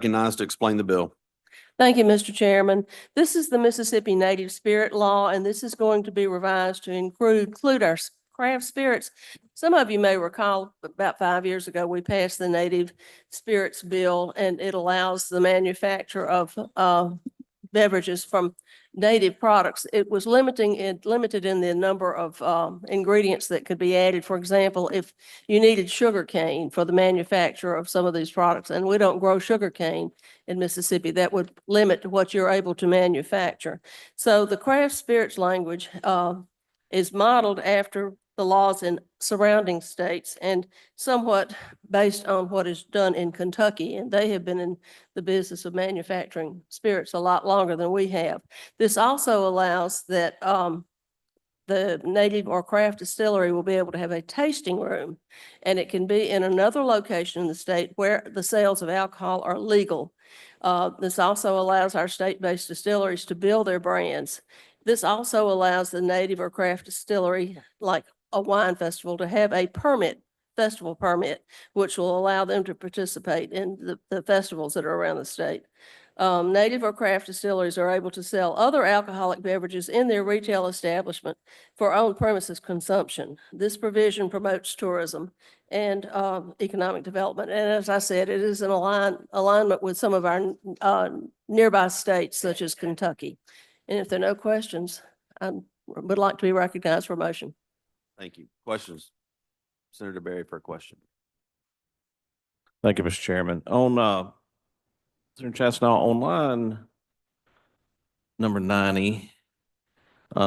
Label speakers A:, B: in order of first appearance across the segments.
A: Recognized to explain the bill.
B: Thank you, Mr. Chairman. This is the Mississippi Native Spirit Law, and this is going to be revised to include our craft spirits. Some of you may recall about 5 years ago, we passed the Native Spirits Bill, and it allows the manufacture of beverages from native products. It was limited in the number of ingredients that could be added. For example, if you needed sugar cane for the manufacture of some of these products, and we don't grow sugar cane in Mississippi, that would limit what you're able to manufacture. So the craft spirits language is modeled after the laws in surrounding states and somewhat based on what is done in Kentucky. And they have been in the business of manufacturing spirits a lot longer than we have. This also allows that the native or craft distillery will be able to have a tasting room, and it can be in another location in the state where the sales of alcohol are legal. This also allows our state-based distilleries to build their brands. This also allows the native or craft distillery, like a wine festival, to have a festival permit, which will allow them to participate in the festivals that are around the state. Native or craft distilleries are able to sell other alcoholic beverages in their retail establishment for on-premises consumption. This provision promotes tourism and economic development. And as I said, it is in alignment with some of our nearby states, such as Kentucky. And if there are no questions, I would like to be recognized for a motion.
A: Thank you. Questions? Senator Berry for a question.
C: Thank you, Mr. Chairman. On Senator Chastain, on line number 90,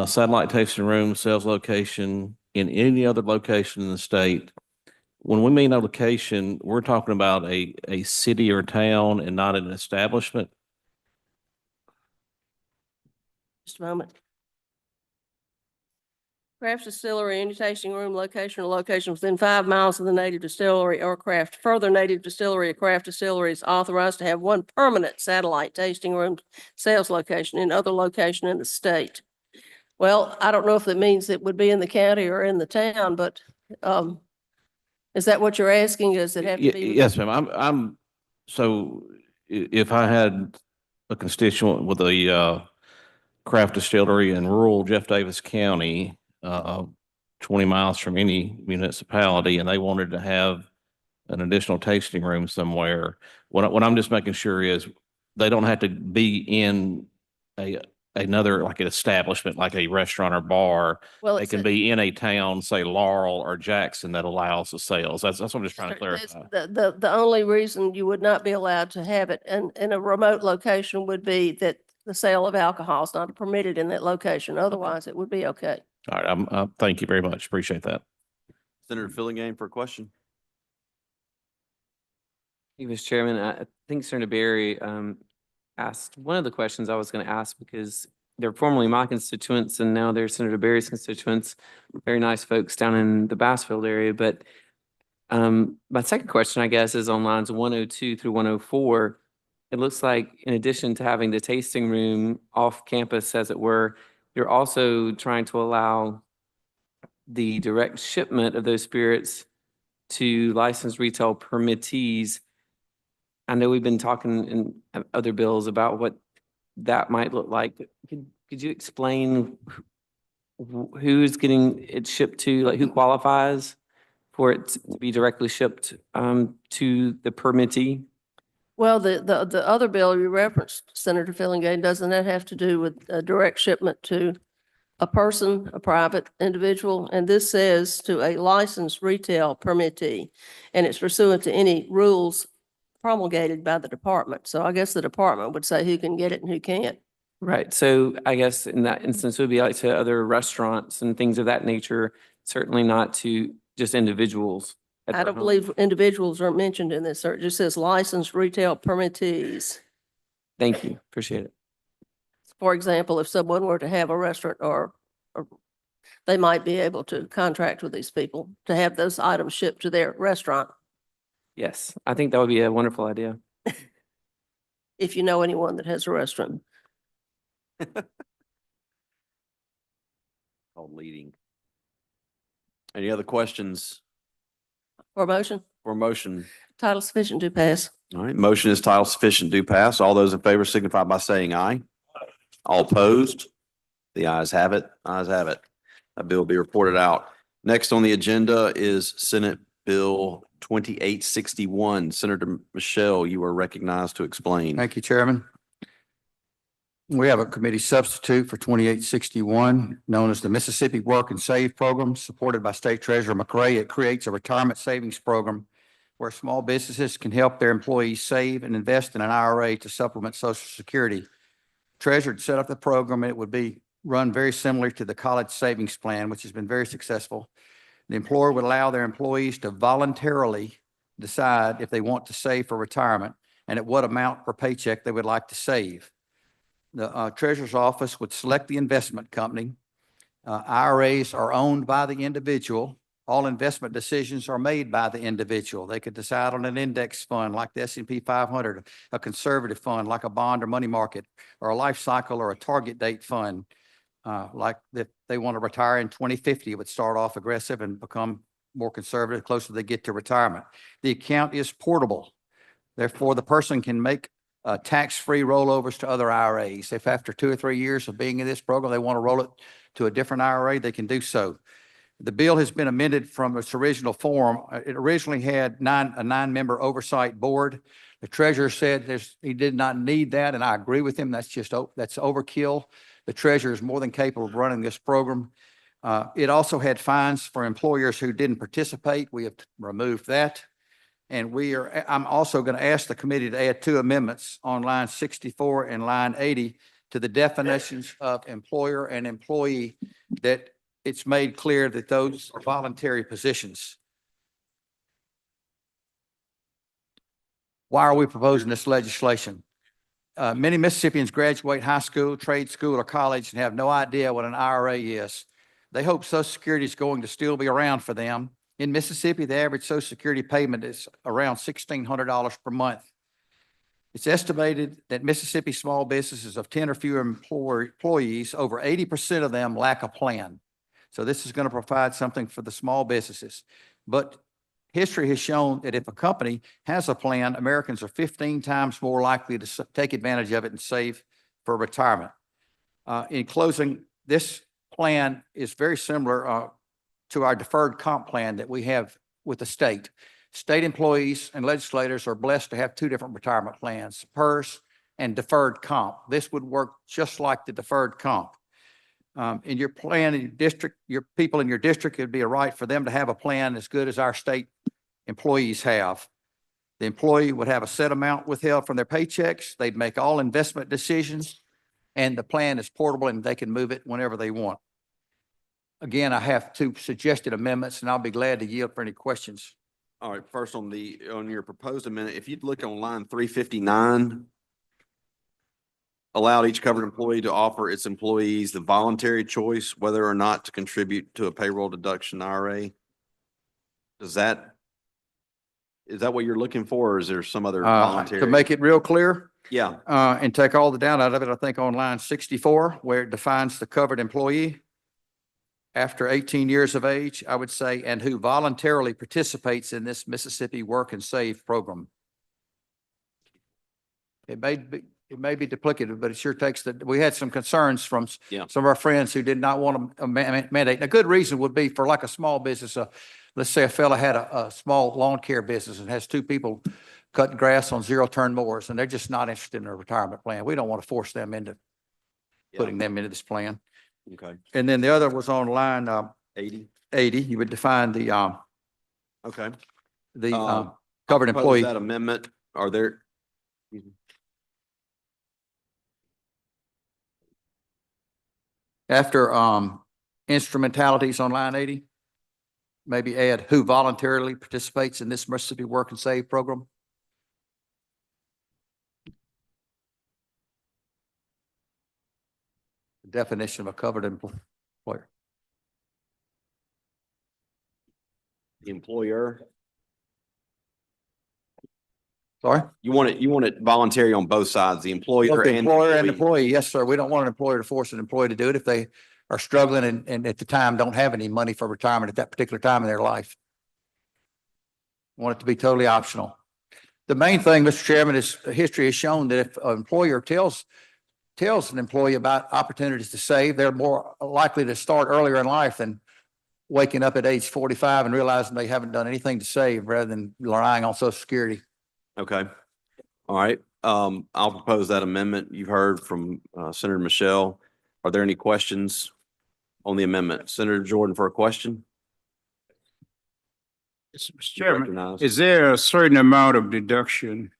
C: satellite tasting room, sales location in any other location in the state. When we mean a location, we're talking about a city or town and not an establishment.
B: Just a moment. Craft distillery, any tasting room, location or location within 5 miles of the native distillery or craft. Further, native distillery or craft distillery is authorized to have one permanent satellite tasting room sales location in other location in the state. Well, I don't know if it means it would be in the county or in the town, but is that what you're asking? Does it have to be?
C: Yes, ma'am. So if I had a constituent with a craft distillery in rural Jeff Davis County, 20 miles from any municipality, and they wanted to have an additional tasting room somewhere, what I'm just making sure is they don't have to be in another, like an establishment, like a restaurant or bar.
B: Well,
C: they can be in a town, say Laurel or Jackson, that allows the sales. That's what I'm just trying to clarify.
B: The only reason you would not be allowed to have it in a remote location would be that the sale of alcohol is not permitted in that location. Otherwise, it would be okay.
C: All right. Thank you very much. Appreciate that.
A: Senator Fillingham for a question.
D: Thank you, Mr. Chairman. I think Senator Berry asked one of the questions I was going to ask, because they're formerly my constituents and now they're Senator Berry's constituents. Very nice folks down in the Bassfield area. But my second question, I guess, is on lines 102 through 104. It looks like in addition to having the tasting room off campus, as it were, you're also trying to allow the direct shipment of those spirits to licensed retail permittees. I know we've been talking in other bills about what that might look like. Could you explain who's getting it shipped to, like who qualifies for it to be directly shipped to the permittee?
B: Well, the other bill you referenced, Senator Fillingham, doesn't that have to do with a direct shipment to a person, a private individual? And this says to a licensed retail permittee, and it's pursuant to any rules promulgated by the department. So I guess the department would say who can get it and who can't.
D: Right. So I guess in that instance, it would be like to other restaurants and things of that nature, certainly not to just individuals.
B: I don't believe individuals are mentioned in this, sir. It just says licensed retail permittees.
D: Thank you. Appreciate it.
B: For example, if someone were to have a restaurant or they might be able to contract with these people to have those items shipped to their restaurant.
D: Yes, I think that would be a wonderful idea.
B: If you know anyone that has a restaurant.
A: Called leading. Any other questions
B: For a motion?
A: or motion?
B: Title sufficient to pass.
A: All right, motion is title sufficient to pass. All those in favor signify by saying aye. All opposed? The ayes have it. Ayes have it. That bill will be reported out. Next on the agenda is Senate Bill 2861. Senator Michelle, you are recognized to explain.
E: Thank you, Chairman. We have a committee substitute for 2861, known as the Mississippi Work and Save Program, supported by State Treasurer McRae. It creates a retirement savings program where small businesses can help their employees save and invest in an IRA to supplement Social Security. Treasurer set up the program, and it would be run very similar to the college savings plan, which has been very successful. The employer would allow their employees to voluntarily decide if they want to save for retirement and at what amount per paycheck they would like to save. The treasurer's office would select the investment company. IRAs are owned by the individual. All investment decisions are made by the individual. They could decide on an index fund like the S&P 500, a conservative fund like a bond or money market, or a life cycle or a target date fund. Like if they want to retire in 2050, it would start off aggressive and become more conservative closer they get to retirement. The account is portable. Therefore, the person can make tax-free rollovers to other IRAs. If after 2 or 3 years of being in this program, they want to roll it to a different IRA, they can do so. The bill has been amended from its original form. It originally had a 9-member oversight board. The treasurer said he did not need that, and I agree with him. That's overkill. The treasurer is more than capable of running this program. It also had fines for employers who didn't participate. We have removed that. And I'm also going to ask the committee to add 2 amendments on line 64 and line 80 to the definitions of employer and employee, that it's made clear that those are voluntary positions. Why are we proposing this legislation? Many Mississippians graduate high school, trade school, or college and have no idea what an IRA is. They hope Social Security is going to still be around for them. In Mississippi, the average Social Security payment is around $1,600 per month. It's estimated that Mississippi small businesses of 10 or fewer employees, over 80% of them lack a plan. So this is going to provide something for the small businesses. But history has shown that if a company has a plan, Americans are 15 times more likely to take advantage of it and save for retirement. In closing, this plan is very similar to our deferred comp plan that we have with the state. State employees and legislators are blessed to have 2 different retirement plans, PERS and deferred comp. This would work just like the deferred comp. In your plan, in your district, your people in your district, it'd be a right for them to have a plan as good as our state employees have. The employee would have a set amount withheld from their paychecks. They'd make all investment decisions, and the plan is portable and they can move it whenever they want. Again, I have 2 suggested amendments, and I'll be glad to yield for any questions.
A: All right, first on your proposed amendment, if you'd look on line 359, allowed each covered employee to offer its employees the voluntary choice whether or not to contribute to a payroll deduction IRA. Is that what you're looking for, or is there some other voluntary?
E: To make it real clear,
A: Yeah,
E: and take all the doubt out of it, I think on line 64, where it defines the covered employee, after 18 years of age, I would say, and who voluntarily participates in this Mississippi Work and Save program. It may be duplicative, but it sure takes we had some concerns from
A: Yeah.
E: some of our friends who did not want a mandate. And a good reason would be for like a small business. Let's say a fella had a small lawn care business and has 2 people cutting grass on 0-turn mowers, and they're just not interested in a retirement plan. We don't want to force them into putting them into this plan.
A: okay,
E: And then the other was on line
A: 80,
E: 80. You would define the
A: okay.
E: covered
A: Propose
E: employee.
A: that amendment, are there?
E: After instrumentalities on line 80, maybe add who voluntarily participates in this Mississippi Work and Save program. The definition of a covered employer.
A: The employer,
E: Sorry?
A: you want it voluntary on both sides, the employer
E: Both the
A: and.
E: employer and employee. Yes, sir. We don't want an employer to force an employee to do it if they are struggling and at the time don't have any money for retirement at that particular time in their life. Want it to be totally optional. The main thing, Mr. Chairman, is history has shown that if an employer tells an employee about opportunities to save, they're more likely to start earlier in life than waking up at age 45 and realizing they haven't done anything to save rather than relying on Social Security.
A: Okay. All right. I'll propose that amendment. You've heard from Senator Michelle. Are there any questions on the amendment? Senator Jordan for a question?
F: Mr. Chairman,
A: Recognized.
F: is there a certain amount of deduction?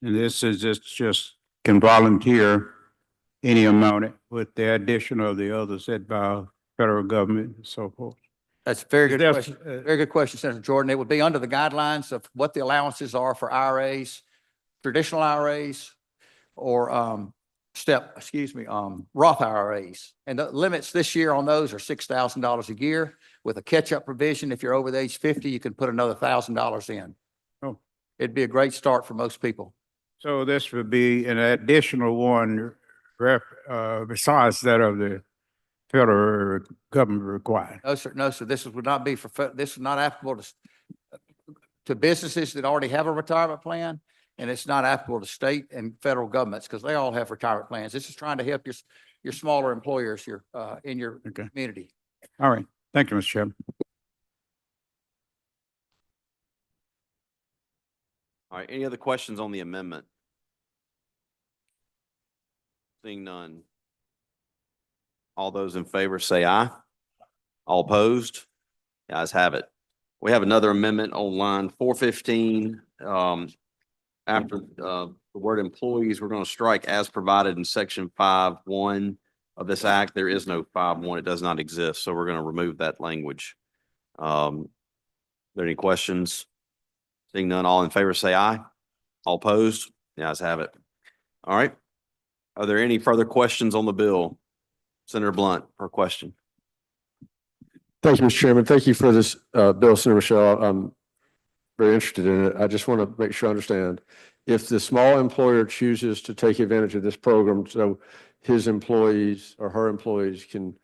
F: And this is just can volunteer any amount with the addition of the others set by federal government and so forth.
E: That's a very good
F: There's,
E: question. Very good question, Senator Jordan. It would be under the guidelines of what the allowances are for IRAs, traditional IRAs, or Roth IRAs. And the limits this year on those are $6,000 a year. With a catch-up provision, if you're over the age 50, you can put another $1,000 in.
F: Oh.
E: It'd be a great start for most people.
F: So this would be an additional one besides that of the federal government required.
E: No, sir. No, sir. This would not be this is not applicable to businesses that already have a retirement plan. And it's not applicable to state and federal governments because they all have retirement plans. This is trying to help your smaller employers in your
F: Okay.
E: community.
F: All right. Thank you, Mr. Chairman.
A: All right. Any other questions on the amendment? Seeing none. All those in favor say aye. All opposed? The ayes have it. We have another amendment on line 415. After the word employees, we're going to strike as provided in section 5(1) of this act. There is no 5(1). It does not exist. So we're going to remove that language. Are there any questions? Seeing none, all in favor say aye. All opposed? The ayes have it. All right. Are there any further questions on the bill? Senator Blunt, for a question.
G: Thank you, Mr. Chairman. Thank you for this bill, Senator Michelle. I'm very interested in it. I just want to make sure I understand. If the small employer chooses to take advantage of this program, so his employees or her employees can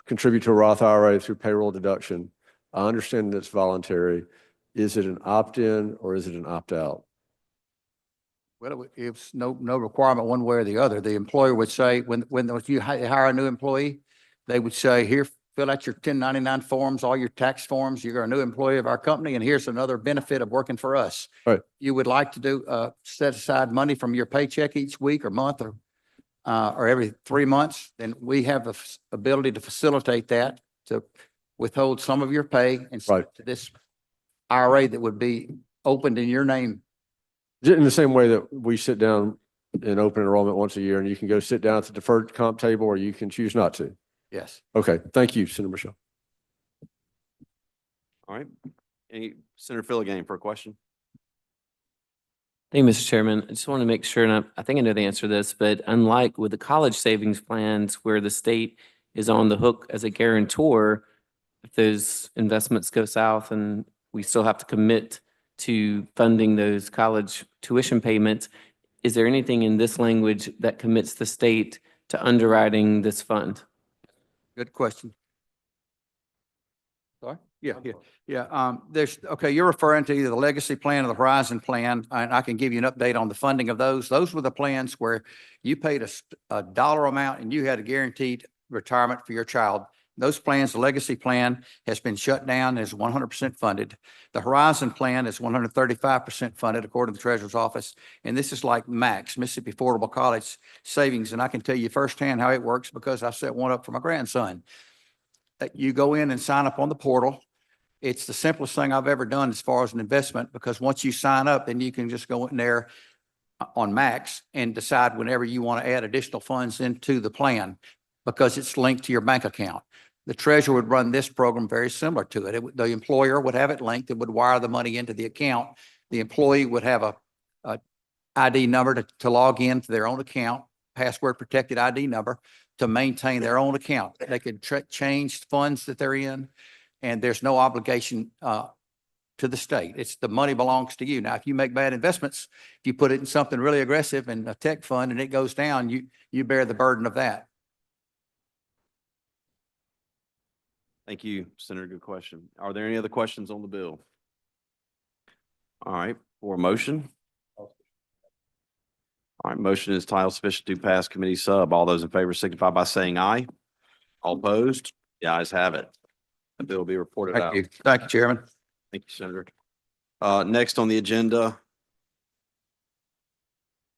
G: contribute to a Roth IRA through payroll deduction, I understand that it's voluntary. Is it an opt-in or is it an opt-out?
E: Well, it's no requirement one way or the other. The employer would say, when you hire a new employee, they would say, here, fill out your 1099 forms, all your tax forms. You're a new employee of our company, and here's another benefit of working for us.
G: Right.
E: You would like to do, set aside money from your paycheck each week or month or every 3 months, then we have the ability to facilitate that, to withhold some of your pay and
G: Right.
E: to this IRA that would be opened in your name.
G: In the same way that we sit down in open enrollment once a year and you can go sit down at the deferred comp table or you can choose not to.
E: Yes.
G: Okay. Thank you, Senator Michelle.
A: All right. Senator Filligan for a question?
D: Thank you, Mr. Chairman. I just want to make sure, and I think I know the answer to this, but unlike with the college savings plans where the state is on the hook as a guarantor, if those investments go south and we still have to commit to funding those college tuition payments, is there anything in this language that commits the state to underwriting this fund?
E: Good question. Sorry? Yeah. Okay, you're referring to either the legacy plan or the Horizon plan, and I can give you an update on the funding of those. Those were the plans where you paid a dollar amount and you had a guaranteed retirement for your child. Those plans, the legacy plan has been shut down, is 100% funded. The Horizon plan is 135% funded according to the Treasurer's Office. And this is like MAX, Mississippi Affordable College Savings. And I can tell you firsthand how it works because I set one up for my grandson. You go in and sign up on the portal. It's the simplest thing I've ever done as far as an investment, because once you sign up, then you can just go in there on Max and decide whenever you want to add additional funds into the plan because it's linked to your bank account. The treasurer would run this program very similar to it. The employer would have it linked. It would wire the money into the account. The employee would have a ID number to log in to their own account, password protected ID number to maintain their own account. They could change funds that they're in, and there's no obligation to the state. It's the money belongs to you. Now, if you make bad investments, if you put it in something really aggressive in a tech fund and it goes down, you bear the burden of that.
A: Thank you, Senator. Good question. Are there any other questions on the bill? All right. For a motion? All right, motion is title sufficient to pass committee sub. All those in favor signify by saying aye. All opposed? The ayes have it. The bill will be reported
E: Thank
A: out.
E: you. Thank you, Chairman.
A: Thank you, Senator. Next on the agenda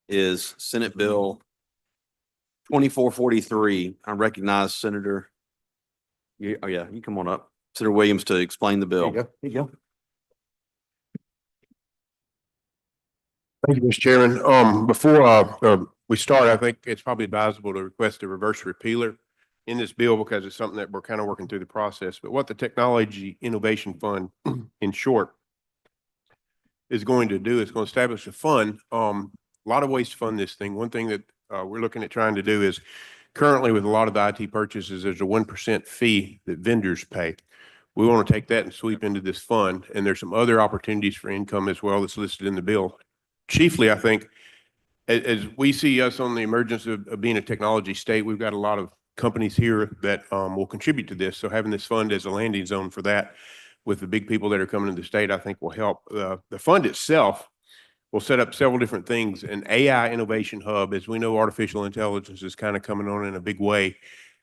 A: is Senate Bill 2443. I recognize Senator. Oh yeah, you come on up. Senator Williams to explain the bill.
E: Here you go.
H: Thank you, Mr. Chairman. Before, we start, I think it's probably advisable to request a reverse repealer in this bill because it's something that we're kind of working through the process. But what the Technology Innovation Fund, in short, is going to do is going to establish a fund. A lot of ways to fund this thing. One thing that, we're looking at trying to do is currently with a lot of the IT purchases, there's a 1% fee that vendors pay. We want to take that and sweep into this fund. And there's some other opportunities for income as well that's listed in the bill. Chiefly, I think, as we see us on the emergence of being a technology state, we've got a lot of companies here that will contribute to this. So having this fund as a landing zone for that with the big people that are coming to the state, I think will help. The fund itself will set up several different things. An AI innovation hub, as we know, artificial intelligence is kind of coming on in a big way.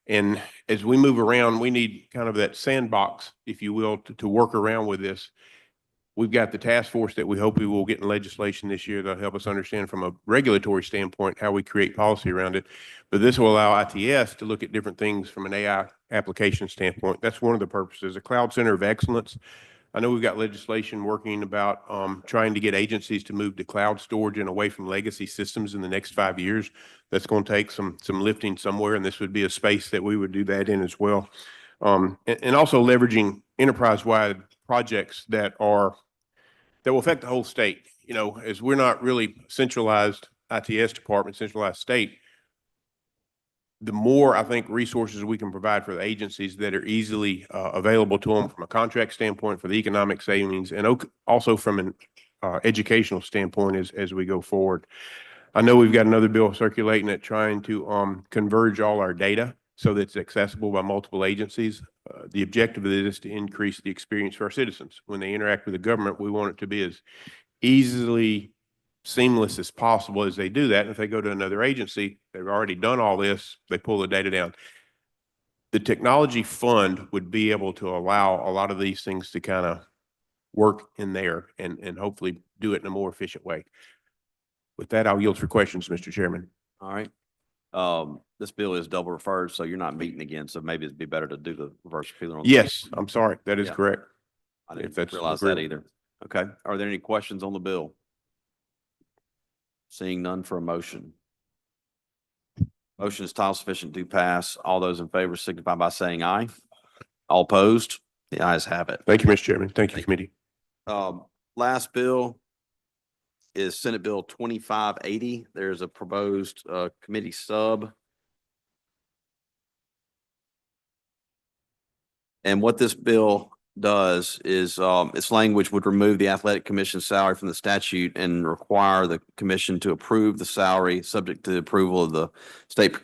H: And as we move around, we need kind of that sandbox, if you will, to work around with this. We've got the task force that we hope we will get in legislation this year that'll help us understand from a regulatory standpoint how we create policy around it. But this will allow ITS to look at different things from an AI application standpoint. That's one of the purposes. A cloud center of excellence. I know we've got legislation working about trying to get agencies to move to cloud storage and away from legacy systems in the next 5 years. That's going to take some lifting somewhere, and this would be a space that we would do that in as well. And also leveraging enterprise-wide projects that will affect the whole state. You know, as we're not really centralized ITS department, centralized state, the more I think resources we can provide for the agencies that are easily available to them from a contract standpoint, for the economic savings, and also from an educational standpoint as we go forward. I know we've got another bill circulating that trying to converge all our data so that it's accessible by multiple agencies. The objective of this is to increase the experience for our citizens. When they interact with the government, we want it to be as easily seamless as possible as they do that. And if they go to another agency, they've already done all this, they pull the data down. The technology fund would be able to allow a lot of these things to kind of work in there and hopefully do it in a more efficient way. With that, I'll yield for questions, Mr. Chairman.
A: All right. This bill is double referred, so you're not meeting again, so maybe it'd be better to do the reverse repealer on.
H: Yes, I'm sorry. That is
A: Yeah.
H: correct.
A: I
H: if
A: didn't
H: that's
A: realize that
H: agreeable.
A: either. Okay. Are there any questions on the bill? Seeing none for a motion. Motion is title sufficient to pass. All those in favor signify by saying aye. All opposed? The ayes have it.
H: Thank you, Mr. Chairman. Thank you, committee.
A: Last bill is Senate Bill 2580. There's a proposed committee sub. And what this bill does is its language would remove the athletic commission salary from the statute and require the commission to approve the salary subject to the approval of the state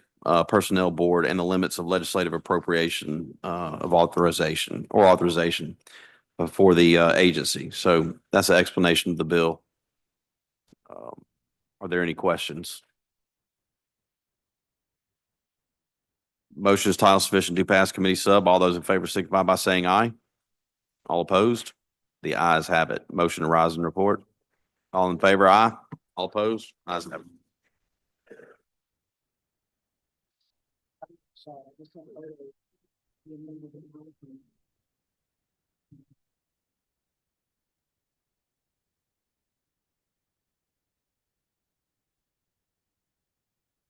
A: personnel board and the limits of legislative appropriation of authorization for the agency. So that's the explanation of the bill. Are there any questions? Motion is title sufficient to pass committee sub. All those in favor signify by saying aye. All opposed? The ayes have it. Motion to rise and report. All in favor, aye. All opposed? Ayes have it.